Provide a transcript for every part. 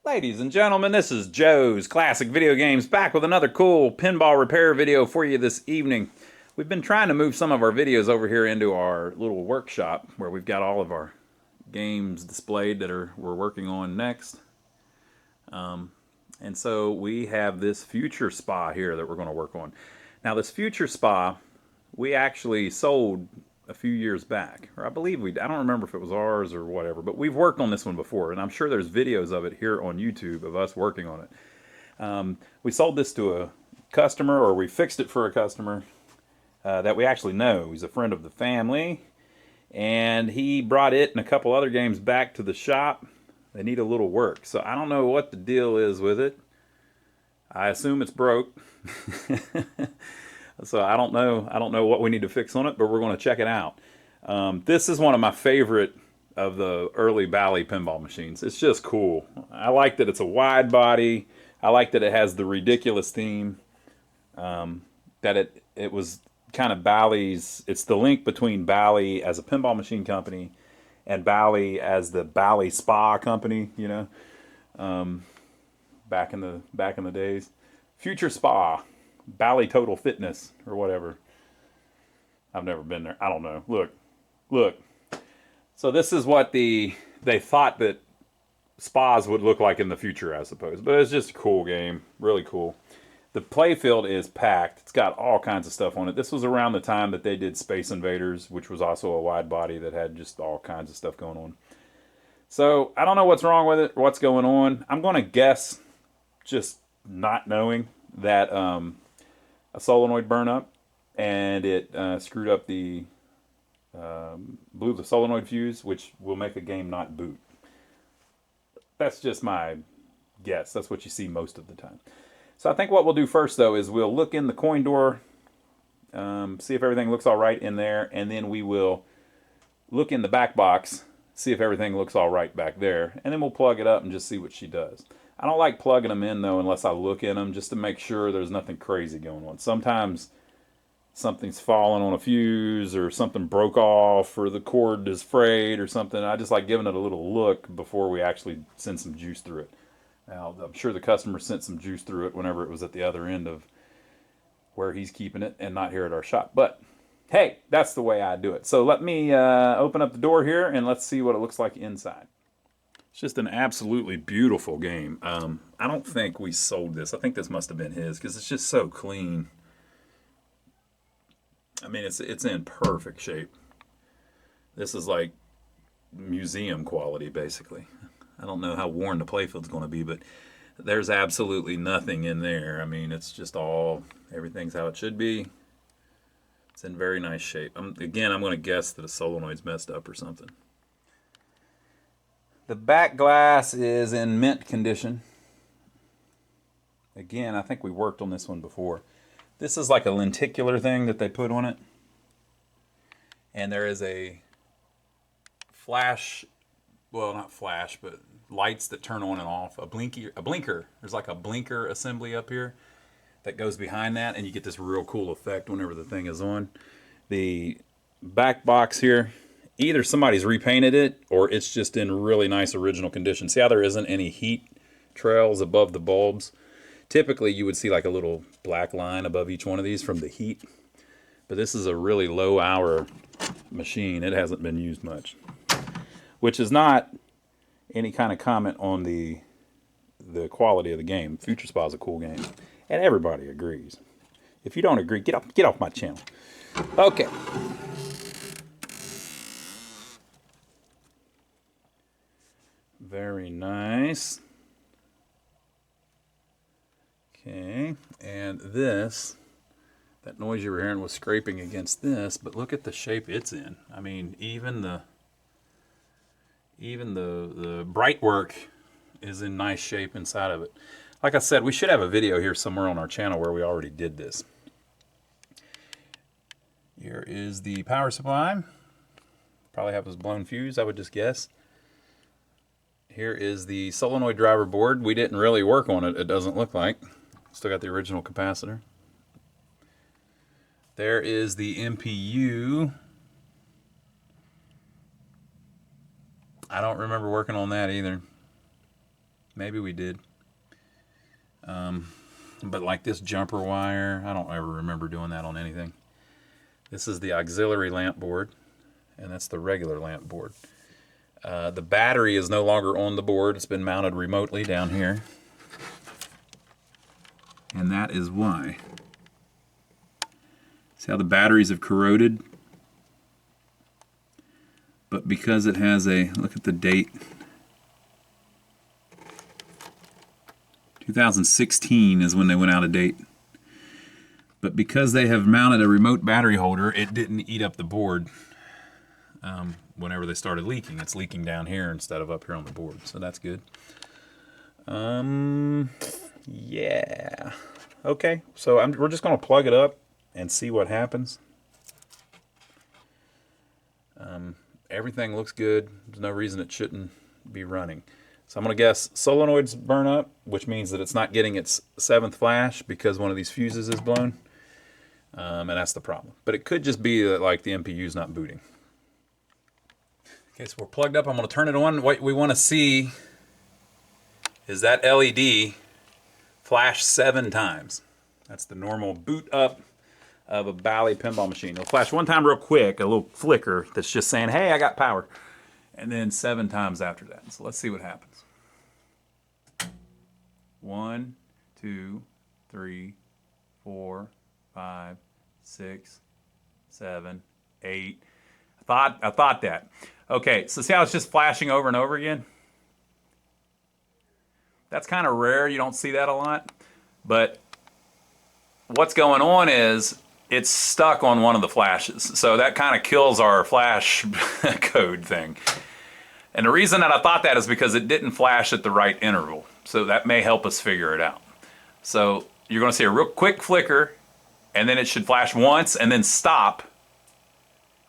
Ladies and gentlemen, this is Joe's Classic Video Games back with another cool pinball repair video for you this evening. We've been trying to move some of our videos over here into our little workshop where we've got all of our games displayed that we're working on next. And so we have this future spa here that we're going to work on. Now this future spa we actually sold a few years back, or I believe I don't remember if it was ours or whatever, but we've worked on this one before, and I'm sure there's videos of it here on YouTube of us working on it. We sold this to a customer, or we fixed it for a customer that we actually know. He's a friend of the family, and he brought it and a couple other games back to the shop. They need a little work, so I don't know what the deal is with it. I assume it's broke. So I don't know what we need to fix on it, but we're going to check it out. This is one of my favorite of the early Bally pinball machines. It's just cool. I like that it's a wide body. I like that it has the ridiculous theme. That it was kind of Bally's. It's the link between Bally as a pinball machine company and Bally as the Bally Spa company. You know, back in the days. Future Spa. Bally Total Fitness or whatever. I've never been there. I don't know. Look. So this is what they thought that spas would look like in the future, I suppose. But it's just a cool game. Really cool. The Playfield is packed. It's got all kinds of stuff on it. This was around the time that they did Space Invaders, which was also a wide body that had just all kinds of stuff going on. So I don't know what's wrong with it, what's going on. I'm going to guess, just not knowing, that a solenoid burn up, and it screwed up blew the solenoid fuse, which will make a game not boot. That's just my guess. That's what you see most of the time. So I think what we'll do first, though, is we'll look in the coin door, see if everything looks all right in there, and then we will look in the back box, see if everything looks all right back there, and then we'll plug it up and just see what she does. I don't like plugging them in, though, unless I look in them, just to make sure there's nothing crazy going on. Sometimes something's fallen on a fuse, or something broke off, or the cord is frayed, or something. I just like giving it a little look before we actually send some juice through it. Now, I'm sure the customer sent some juice through it whenever it was at the other end of where he's keeping it and not here at our shop. But, hey, that's the way I do it. So let me open up the door here, and let's see what it looks like inside. It's just an absolutely beautiful game. I don't think we sold this. I think this must have been his, because it's just so clean. I mean, it's in perfect shape. This is like museum quality, basically. I don't know how worn the Playfield's going to be, but there's absolutely nothing in there. I mean, it's just everything's how it should be. It's in very nice shape. Again, I'm going to guess that a solenoid's messed up or something. The back glass is in mint condition. Again, I think we worked on this one before. This is like a lenticular thing that they put on it. And there is a flash, well, not flash, but lights that turn on and off. A blinker. There's like a blinker assembly up here that goes behind that, and you get this real cool effect whenever the thing is on. The back box here, either somebody's repainted it or it's just in really nice original condition. See how there isn't any heat trails above the bulbs? Typically you would see like a little black line above each one of these from the heat. But this is a really low hour machine. It hasn't been used much. Which is not any kind of comment on the quality of the game. Future Spa is a cool game. And everybody agrees. If you don't agree, get off my channel. Okay. Very nice. Okay, and that noise you were hearing was scraping against this, but look at the shape it's in. I mean, even the bright work is in nice shape inside of it. Like I said, we should have a video here somewhere on our channel where we already did this. Here is the power supply. Probably have this blown fuse, I would just guess. Here is the solenoid driver board. We didn't really work on it, it doesn't look like. Still got the original capacitor. There is the MPU. I don't remember working on that either. Maybe we did. But like this jumper wire, I don't ever remember doing that on anything. This is the auxiliary lamp board, and that's the regular lamp board. The battery is no longer on the board. It's been mounted remotely down here. And that is why. See how the batteries have corroded? But because it has a, look at the date, 2016 is when they went out of date. But because they have mounted a remote battery holder, it didn't eat up the board whenever they started leaking. It's leaking down here instead of up here on the board, so that's good. Yeah. Okay, so we're just going to plug it up and see what happens. Everything looks good. There's no reason it shouldn't be running. So I'm going to guess solenoids burn up, which means that it's not getting its 7th flash because one of these fuses is blown. And that's the problem. But it could just be that like the MPU is not booting. Okay, so we're plugged up. I'm going to turn it on. What we want to see is that LED flash 7 times. That's the normal boot up of a Bally pinball machine. It'll flash one time real quick, a little flicker that's just saying, hey, I got power. And then 7 times after that. So let's see what happens. 1, 2, 3, 4, 5, 6, 7, 8. I thought that. Okay, so see how it's just flashing over and over again? That's kind of rare. You don't see that a lot. But what's going on is it's stuck on one of the flashes. So that kind of kills our flash code thing. And the reason that I thought that is because it didn't flash at the right interval. So that may help us figure it out. So you're going to see a real quick flicker, and then it should flash once and then stop.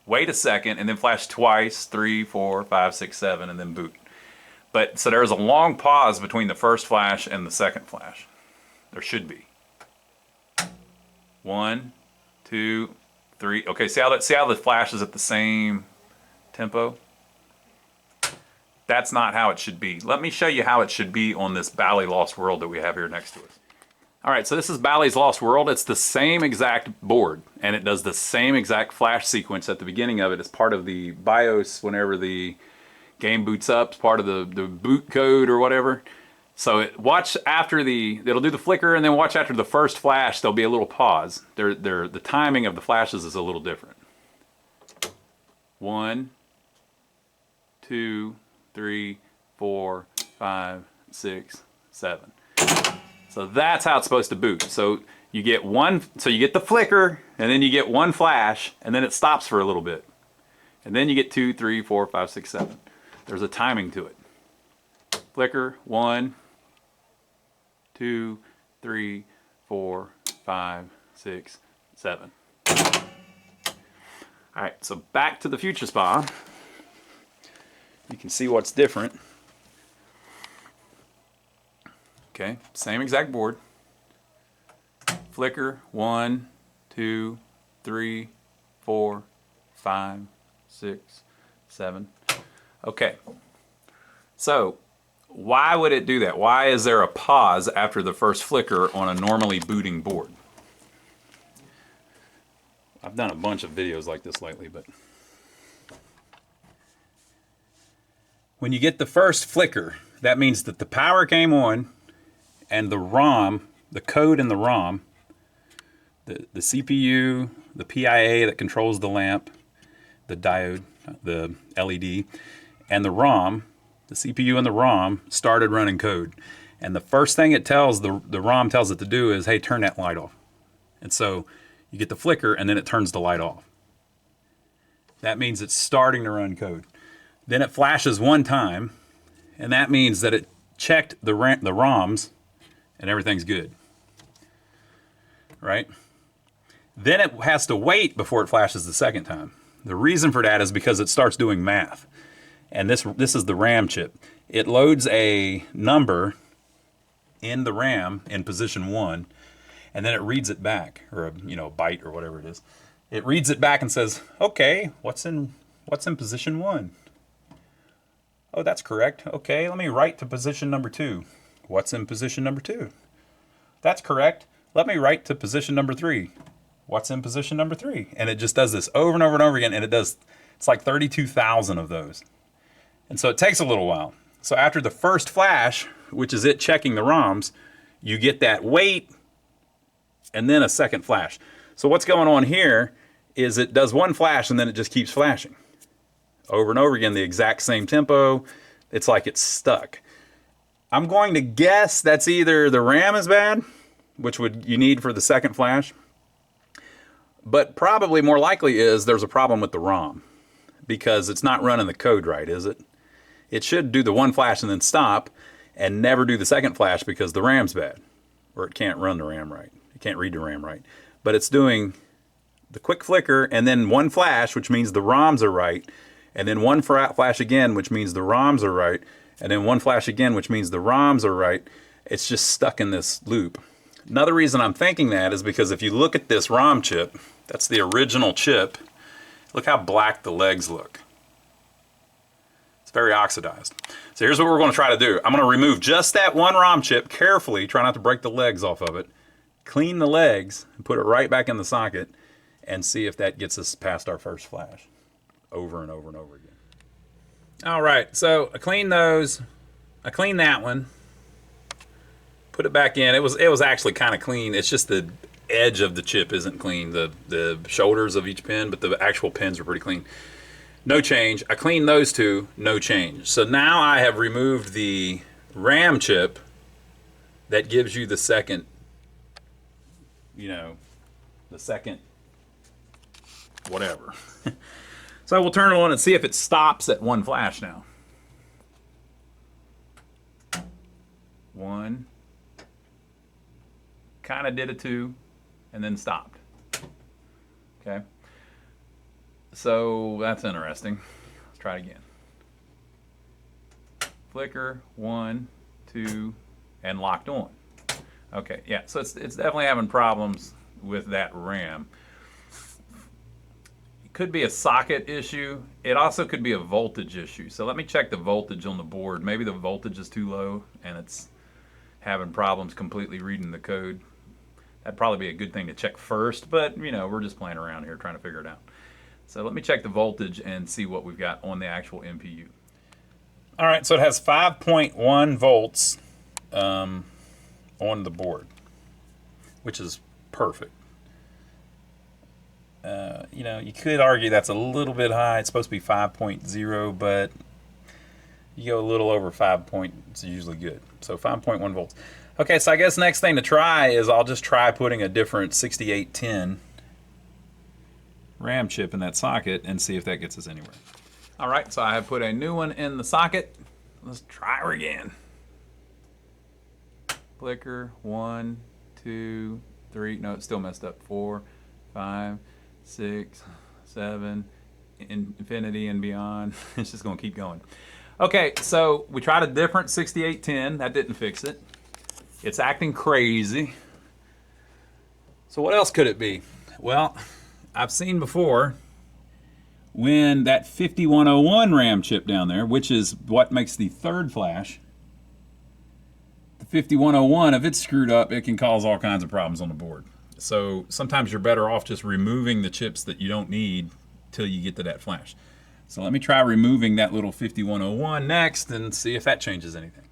Wait a second, and then flash twice, 3, 4, 5, 6, 7, and then boot. But so there's a long pause between the first flash and the second flash. There should be. 1, 2, 3. Okay, see how the flash is at the same tempo? That's not how it should be. Let me show you how it should be on this Bally Lost World that we have here next to us. All right, so this is Bally's Lost World. It's the same exact board, and it does the same exact flash sequence at the beginning of it. It's part of the BIOS whenever the game boots up. It's part of the boot code or whatever. So watch after it'll do the flicker, and then watch after the first flash, there'll be a little pause. The timing of the flashes is a little different. 1, 2, 3, 4, 5, 6, 7. So that's how it's supposed to boot. So you get the flicker, and then you get one flash, and then it stops for a little bit. And then you get 2, 3, 4, 5, 6, 7. There's a timing to it. Flicker, 1, 2, 3, 4, 5, 6, 7. All right, so back to the future spa. You can see what's different. Okay, same exact board. Flicker, 1, 2, 3, 4, 5, 6, 7. Okay, so why would it do that? Why is there a pause after the first flicker on a normally booting board? I've done a bunch of videos like this lately, but when you get the first flicker, that means that the power came on and the ROM, the code in the ROM, the CPU, the PIA that controls the lamp, the diode, the LED, and the ROM, the CPU and the ROM started running code. And the first thing it tells, the ROM tells it to do is, hey, turn that light off. And so you get the flicker and then it turns the light off. That means it's starting to run code. Then it flashes one time, and that means that it checked the ROMs and everything's good. Right? Then it has to wait before it flashes the second time. The reason for that is because it starts doing math. And this is the RAM chip. It loads a number in the RAM in position 1, and then it reads it back, or a byte or whatever it is. It reads it back and says, okay, what's in position 1? Oh, that's correct. Okay, let me write to position number 2. What's in position number 2? That's correct. Let me write to position number 3. What's in position number 3? And it just does this over and over and over again, and it's like 32,000 of those. And so it takes a little while. So after the first flash, which is it checking the ROMs, you get that wait, and then a second flash. So what's going on here is it does one flash, and then it just keeps flashing. Over and over again, the exact same tempo. It's like it's stuck. I'm going to guess that's either the RAM is bad, which you need for the second flash, but probably more likely is there's a problem with the ROM because it's not running the code right, is it? It should do the one flash and then stop and never do the second flash because the RAM's bad, or it can't run the RAM right. It can't read the RAM right. But it's doing the quick flicker and then one flash, which means the ROMs are right, and then one flash again, which means the ROMs are right, and then one flash again, which means the ROMs are right. It's just stuck in this loop. Another reason I'm thinking that is because if you look at this ROM chip, that's the original chip, look how black the legs look. It's very oxidized. So here's what we're going to try to do. I'm going to remove just that one ROM chip carefully, try not to break the legs off of it, clean the legs, and put it right back in the socket, and see if that gets us past our first flash over and over and over again. All right, so I cleaned those. I cleaned that one. Put it back in. It was actually kind of clean. It's just the edge of the chip isn't clean. The shoulders of each pin, but the actual pins are pretty clean. No change. I cleaned those two. No change. So now I have removed the RAM chip that gives you the second, the second whatever. So we'll turn it on and see if it stops at one flash now. One. Kind of did a 2 and then stopped. Okay. So that's interesting. Let's try it again. Flicker, 1, 2, and locked on. Okay, yeah, so it's definitely having problems with that RAM. Could be a socket issue. It also could be a voltage issue. So let me check the voltage on the board. Maybe the voltage is too low and it's having problems completely reading the code. That'd probably be a good thing to check first, but we're just playing around here trying to figure it out. So let me check the voltage and see what we've got on the actual MPU. All right, so it has 5.1 volts on the board, which is perfect. You could argue that's a little bit high. It's supposed to be 5.0, but you go a little over 5 point, it's usually good. So 5.1 volts. Okay, so I guess next thing to try is I'll just try putting a different 6810 RAM chip in that socket and see if that gets us anywhere. All right, so I have put a new one in the socket. Let's try her again. Flicker, 1, 2, 3. No, it's still messed up. 4, 5, 6, 7, infinity and beyond. It's just going to keep going. Okay, so we tried a different 6810. That didn't fix it. It's acting crazy. So what else could it be? Well, I've seen before when that 5101 RAM chip down there, which is what makes the third flash, the 5101, if it's screwed up, it can cause all kinds of problems on the board. So sometimes you're better off just removing the chips that you don't need till you get to that flash. So let me try removing that little 5101 next and see if that changes anything.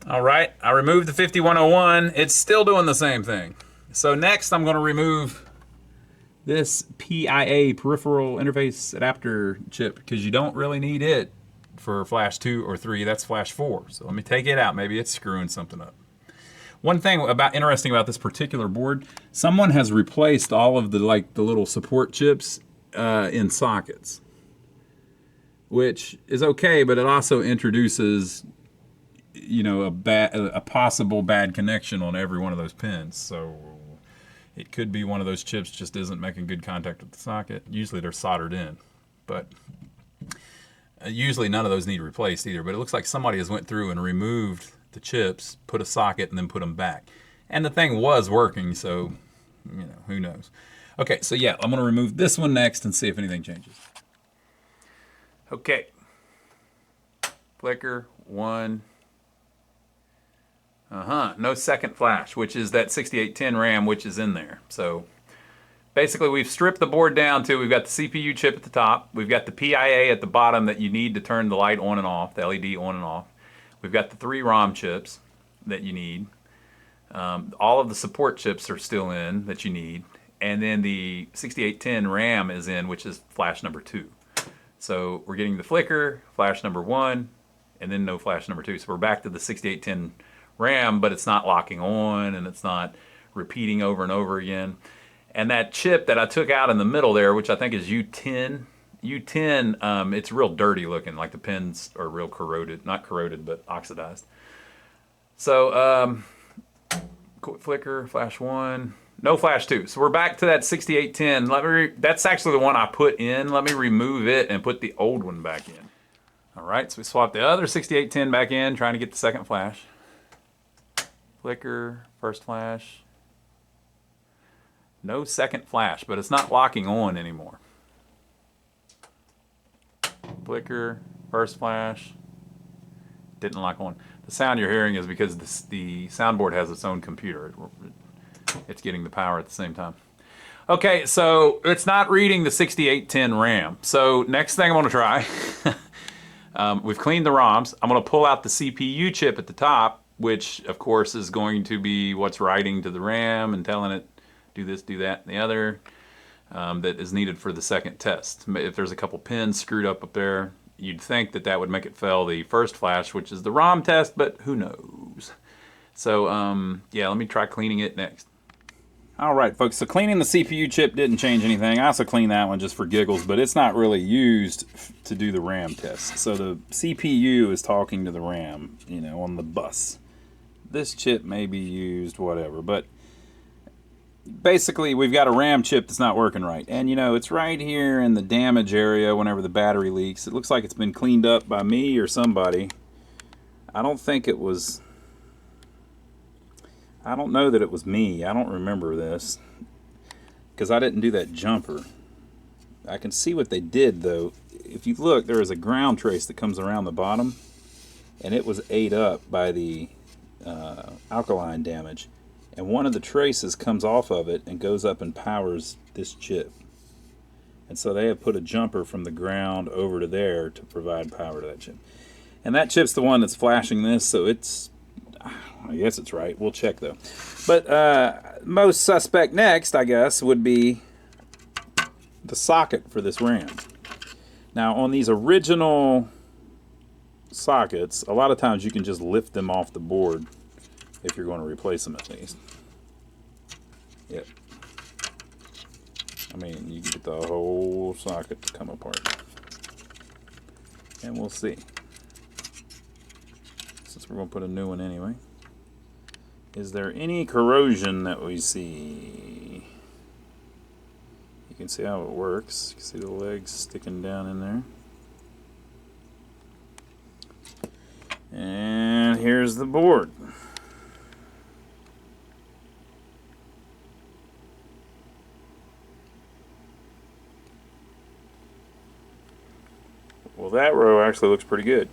All right, I removed the 5101. It's still doing the same thing. So next I'm going to remove this PIA, peripheral interface adapter chip, because you don't really need it for flash 2 or 3. That's flash 4. So let me take it out. Maybe it's screwing something up. One thing interesting about this particular board, someone has replaced all of the little support chips in sockets, which is okay, but it also introduces a possible bad connection on every one of those pins. So it could be one of those chips just isn't making good contact with the socket. Usually they're soldered in, but usually none of those need replaced either. But it looks like somebody has went through and removed the chips, put a socket, and then put them back. And the thing was working, so who knows. Okay, so yeah, I'm going to remove this one next and see if anything changes. Okay. flicker, 1. No second flash, which is that 6810 RAM, which is in there. So basically, we've stripped the board down to, we've got the CPU chip at the top, we've got the PIA at the bottom that you need to turn the light on and off, the LED on and off. We've got the 3 ROM chips that you need. All of the support chips are still in that you need. And then the 6810 RAM is in, which is flash number 2. So we're getting the flicker, flash number 1, and then no flash number 2. So we're back to the 6810 RAM, but it's not locking on and it's not repeating over and over again. And that chip that I took out in the middle there, which I think is U10, it's real dirty looking, like the pins are real corroded, not corroded, but oxidized. So flicker, flash 1, no flash 2. So we're back to that 6810. That's actually the one I put in. Let me remove it and put the old one back in. All right, so we swapped the other 6810 back in, trying to get the second flash. Flicker, first flash. No second flash, but it's not locking on anymore. Flicker, first flash. Didn't lock on. The sound you're hearing is because the soundboard has its own computer. It's getting the power at the same time. Okay, so it's not reading the 6810 RAM. So next thing I'm going to try, we've cleaned the ROMs. I'm going to pull out the CPU chip at the top, which of course is going to be what's writing to the RAM and telling it do this, do that, and the other, that is needed for the second test. If there's a couple pins screwed up there, you'd think that that would make it fail the first flash, which is the ROM test, but who knows. So yeah, let me try cleaning it next. All right, folks, so cleaning the CPU chip didn't change anything. I also cleaned that one just for giggles, but it's not really used to do the RAM test. So the CPU is talking to the RAM, you know, on the bus. This chip may be used, whatever, but basically we've got a RAM chip that's not working right. And, you know, it's right here in the damage area whenever the battery leaks. It looks like it's been cleaned up by me or somebody. I don't think it was... I don't know that it was me. I don't remember this because I didn't do that jumper. I can see what they did though. If you look, there is a ground trace that comes around the bottom, and it was ate up by the alkaline damage. And one of the traces comes off of it and goes up and powers this chip. And so they have put a jumper from the ground over to there to provide power to that chip. And that chip's the one that's flashing this, so it's... I guess it's right. We'll check though. But most suspect next, I guess, would be the socket for this RAM. Now, on these original sockets, a lot of times you can just lift them off the board if you're going to replace them at least. Yep. I mean, you can get the whole socket to come apart. And we'll see. Since we're going to put a new one anyway. Is there any corrosion that we see? You can see how it works. You can see the legs sticking down in there. And here's the board. Well, that row actually looks pretty good.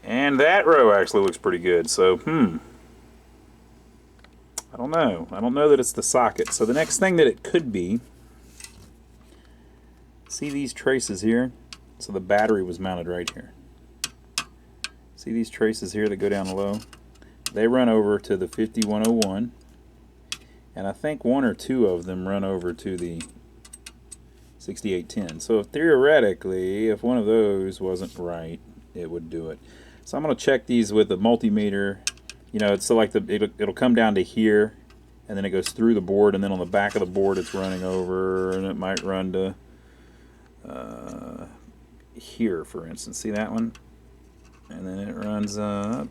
And that row actually looks pretty good, so, I don't know. I don't know that it's the socket. So the next thing that it could be, see these traces here? So the battery was mounted right here. See these traces here that go down low? They run over to the 5101, and I think one or two of them run over to the 6810. So theoretically, if one of those wasn't right, it would do it. So I'm going to check these with a multimeter. You know, it's so like it'll come down to here, and then it goes through the board, and then on the back of the board it's running over, and it might run to here, for instance. See that one? And then it runs up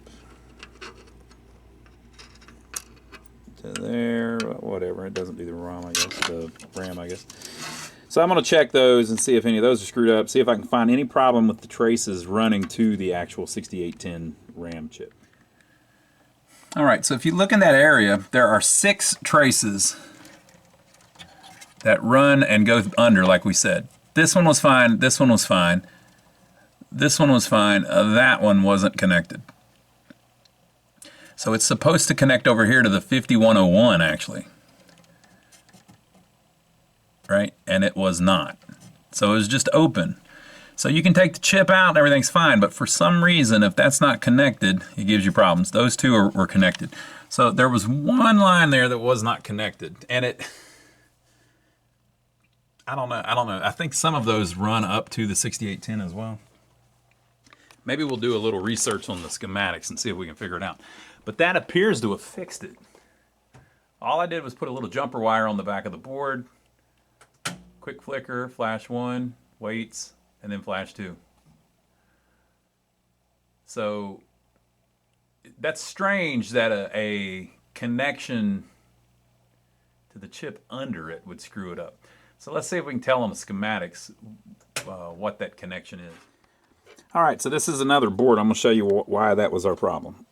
to there, whatever. It doesn't do the ROM, I guess, the RAM, I guess. So I'm going to check those and see if any of those are screwed up, see if I can find any problem with the traces running to the actual 6810 RAM chip. All right, so if you look in that area, there are 6 traces that run and go under, like we said. This one was fine. This one was fine. This one was fine. That one wasn't connected. So it's supposed to connect over here to the 5101 actually. Right? And it was not. So it was just open. So you can take the chip out and everything's fine, but for some reason, if that's not connected, it gives you problems. Those two were connected. So there was one line there that was not connected, and I don't know. I think some of those run up to the 6810 as well. Maybe we'll do a little research on the schematics and see if we can figure it out. But that appears to have fixed it. All I did was put a little jumper wire on the back of the board, quick flicker, flash 1, waits, and then flash 2. So that's strange that a connection to the chip under it would screw it up. So let's see if we can tell on the schematics what that connection is. All right, so this is another board. I'm going to show you why that was our problem.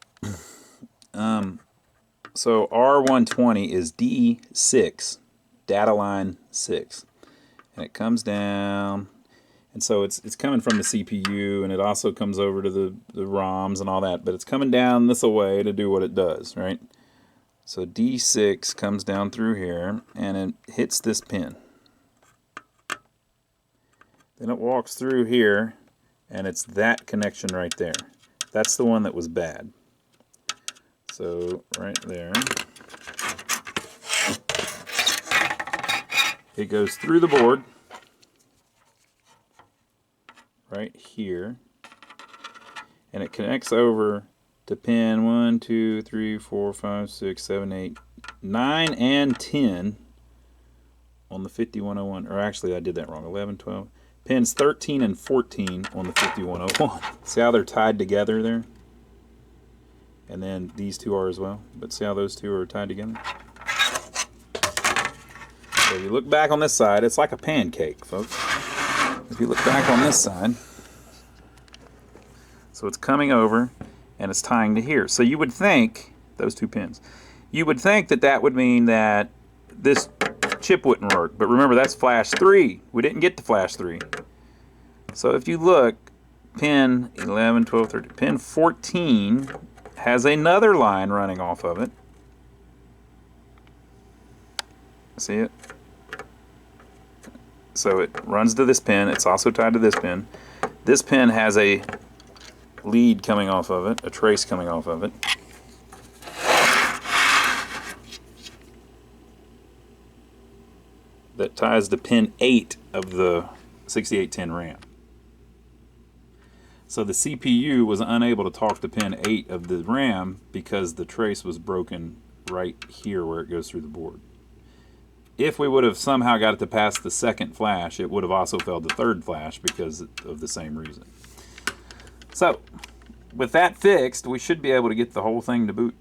So R120 is D6, data line 6. And it comes down, and so it's coming from the CPU, and it also comes over to the ROMs and all that, but it's coming down this way to do what it does, right? So D6 comes down through here, and it hits this pin. Then it walks through here, and it's that connection right there. That's the one that was bad. So right there. It goes through the board, right here, and it connects over to pin 1, 2, 3, 4, 5, 6, 7, 8, 9, and 10 on the 5101. Or actually, I did that wrong. 11, 12. Pins 13 and 14 on the 5101. See how they're tied together there? And then these two are as well. But see how those two are tied together? So if you look back on this side, it's like a pancake, folks. If you look back on this side, so it's coming over and it's tying to here. So you would think, those two pins, you would think that that would mean that this chip wouldn't work. But remember, that's flash 3. We didn't get to flash 3. So if you look, pin 11, 12, 13, pin 14 has another line running off of it. See it? So it runs to this pin. It's also tied to this pin. This pin has a lead coming off of it, a trace coming off of it. That ties to pin 8 of the 6810 RAM. So the CPU was unable to talk to pin 8 of the RAM because the trace was broken right here where it goes through the board. If we would have somehow got it to pass the second flash, it would have also failed the third flash because of the same reason. So, with that fixed, we should be able to get the whole thing to boot.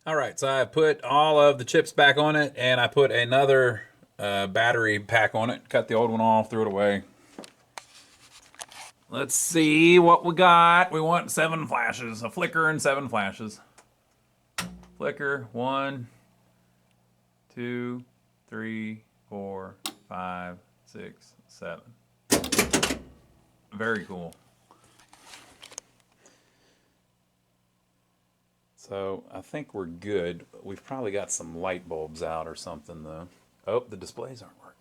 All right, so I put all of the chips back on it, and I put another battery pack on it. Cut the old one off, threw it away. Let's see what we got. We want 7 flashes, a flicker and 7 flashes. Flicker, 1, 2, 3, 4, 5, 6, 7. Very cool. So I think we're good. We've probably got some light bulbs out or something though. Oh, the displays aren't working.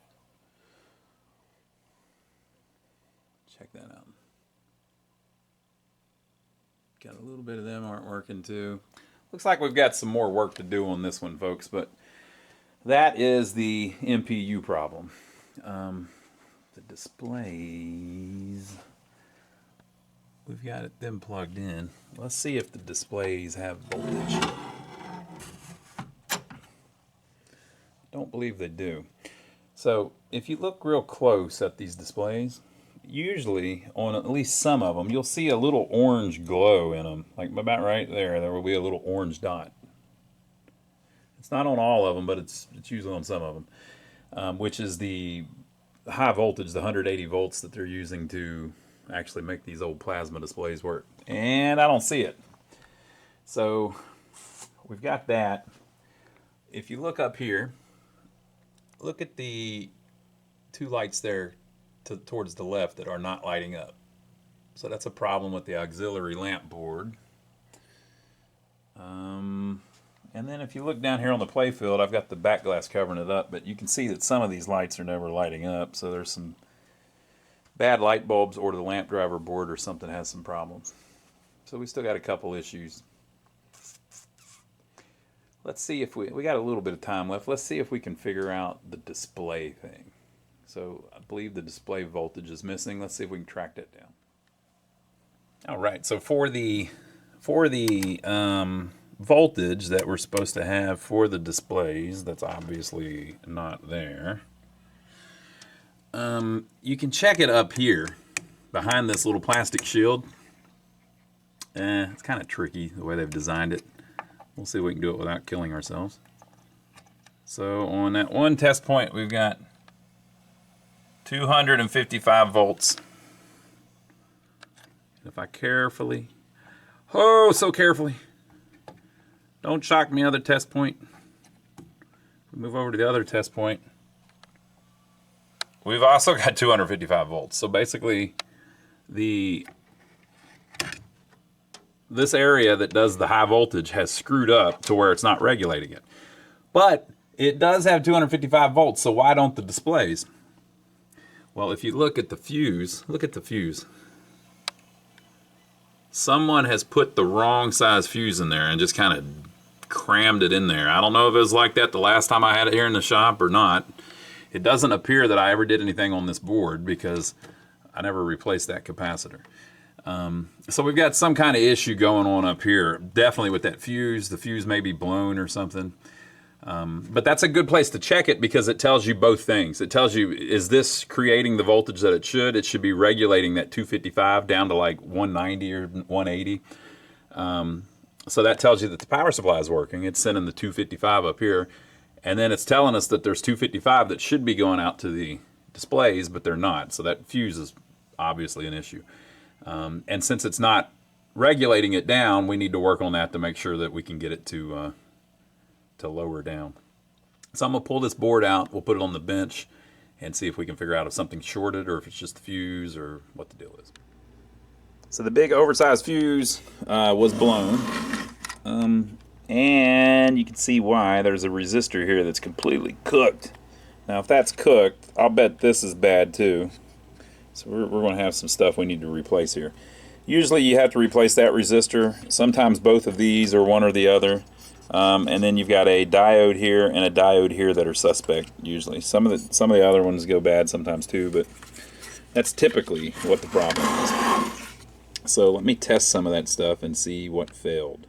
Check that out. Got a little bit of them aren't working too. Looks like we've got some more work to do on this one, folks, but that is the MPU problem. The displays, we've got them plugged in. Let's see if the displays have voltage. Don't believe they do. So if you look real close at these displays, usually on at least some of them, you'll see a little orange glow in them. Like about right there, there will be a little orange dot. It's not on all of them, but it's usually on some of them, which is the high voltage, the 180 volts that they're using to actually make these old plasma displays work. And I don't see it. So we've got that. If you look up here, look at the two lights there towards the left that are not lighting up. So that's a problem with the auxiliary lamp board. And then if you look down here on the Playfield, I've got the backglass covering it up, but you can see that some of these lights are never lighting up, so there's some bad light bulbs, or the lamp driver board or something has some problems. So we still got a couple issues. Let's see if we got a little bit of time left. Let's see if we can figure out the display thing. So I believe the display voltage is missing. Let's see if we can track that down. All right, so for the voltage that we're supposed to have for the displays, that's obviously not there. You can check it up here behind this little plastic shield. It's kind of tricky the way they've designed it. We'll see if we can do it without killing ourselves. So on that one test point, we've got 255 volts. If I carefully, oh, so carefully, don't shock me, other test point. We move over to the other test point. We've also got 255 volts. So basically, this area that does the high voltage has screwed up to where it's not regulating it. But it does have 255 volts, so why don't the displays? Well, if you look at the fuse, someone has put the wrong size fuse in there and just kind of crammed it in there. I don't know if it was like that the last time I had it here in the shop or not. It doesn't appear that I ever did anything on this board because I never replaced that capacitor. So we've got some kind of issue going on up here, definitely with that fuse. The fuse may be blown or something. But that's a good place to check it because it tells you both things. It tells you, is this creating the voltage that it should? It should be regulating that 255 down to like 190 or 180. So that tells you that the power supply is working. It's sending the 255 up here. And then it's telling us that there's 255 that should be going out to the displays, but they're not. So that fuse is obviously an issue. And since it's not regulating it down, we need to work on that to make sure that we can get it to lower down. So I'm going to pull this board out. We'll put it on the bench and see if we can figure out if something's shorted or if it's just the fuse or what the deal is. So the big oversized fuse was blown. And you can see why. There's a resistor here that's completely cooked. Now if that's cooked, I'll bet this is bad too. So we're going to have some stuff we need to replace here. Usually you have to replace that resistor. Sometimes both of these or one or the other. And then you've got a diode here and a diode here that are suspect usually. Some of the other ones go bad sometimes too, but that's typically what the problem is. So let me test some of that stuff and see what failed.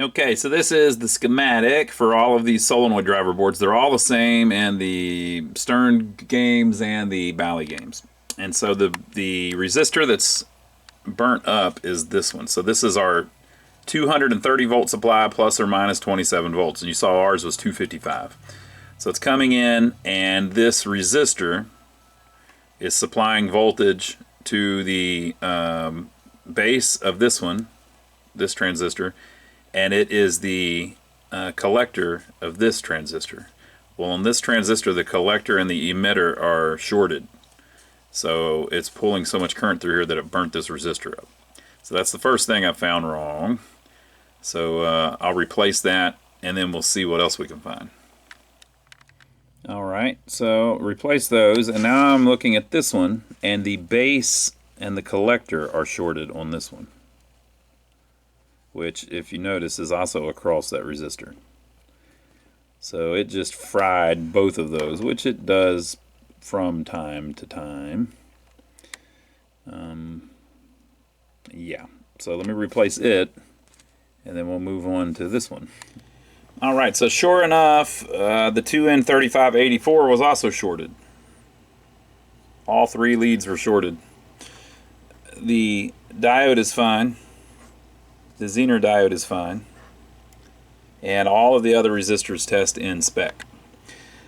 Okay, so this is the schematic for all of these solenoid driver boards. They're all the same in the Stern games and the Bally games. And so the resistor that's burnt up is this one. So this is our 230 volt supply plus or minus 27 volts. And you saw ours was 255. So it's coming in, and this resistor is supplying voltage to the base of this one, this transistor, and it is the collector of this transistor. Well, on this transistor, the collector and the emitter are shorted. So it's pulling so much current through here that it burnt this resistor up. So that's the first thing I found wrong. So I'll replace that, and then we'll see what else we can find. All right, so replace those, and now I'm looking at this one, and the base and the collector are shorted on this one, which, if you notice, is also across that resistor. So it just fried both of those, which it does from time to time. Yeah, so let me replace it, and then we'll move on to this one. All right, so sure enough, the 2N3584 was also shorted. All three leads were shorted. The diode is fine. The Zener diode is fine. And all of the other resistors test in spec.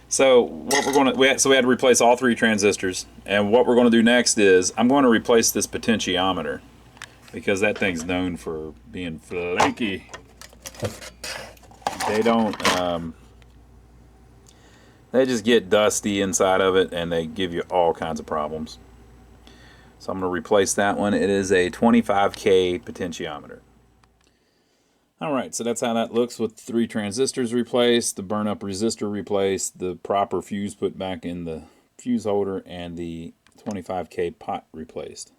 So what we're going to, we had to replace all three transistors. And what we're going to do next is I'm going to replace this potentiometer, because that thing's known for being flaky. They don't they just get dusty inside of it and they give you all kinds of problems. So I'm going to replace that one. It is a 25K potentiometer. Alright, so that's how that looks with 3 transistors replaced, the burn up resistor replaced, the proper fuse put back in the fuse holder, and the 25K pot replaced.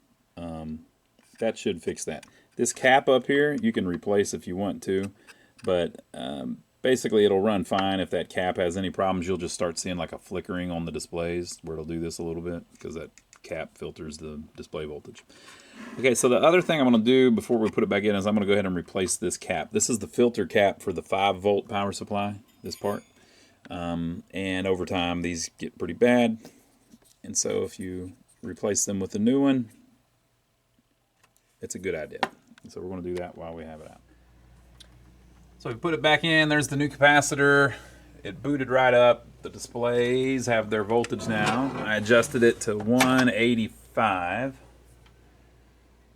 That should fix that. This cap up here you can replace if you want to, but basically it'll run fine. If that cap has any problems, you'll just start seeing like a flickering on the displays where it'll do this a little bit because that cap filters the display voltage. Okay, so the other thing I'm going to do before we put it back in is I'm going to go ahead and replace this cap. This is the filter cap for the 5-volt power supply, this part. And over time these get pretty bad. And so if you replace them with a new one, it's a good idea. So we're going to do that while we have it out. So we put it back in. There's the new capacitor. It booted right up. The displays have their voltage now. I adjusted it to 185.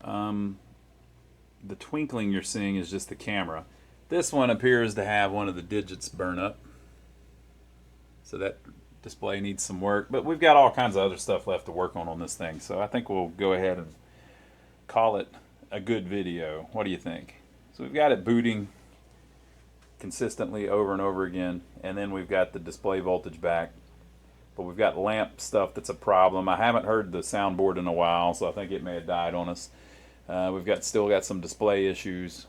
The twinkling you're seeing is just the camera. This one appears to have one of the digits burn up. So that display needs some work. But we've got all kinds of other stuff left to work on this thing. So I think we'll go ahead and call it a good video. What do you think? So we've got it booting consistently over and over again, and then we've got the display voltage back, but we've got lamp stuff that's a problem. I haven't heard the soundboard in a while, so I think it may have died on us. We've still got some display issues,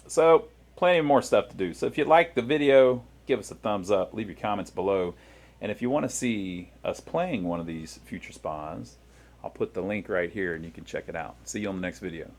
so plenty more stuff to do. So if you like the video, give us a thumbs up, leave your comments below, and if you want to see us playing one of these future spas, I'll put the link right here and you can check it out. See you on the next video.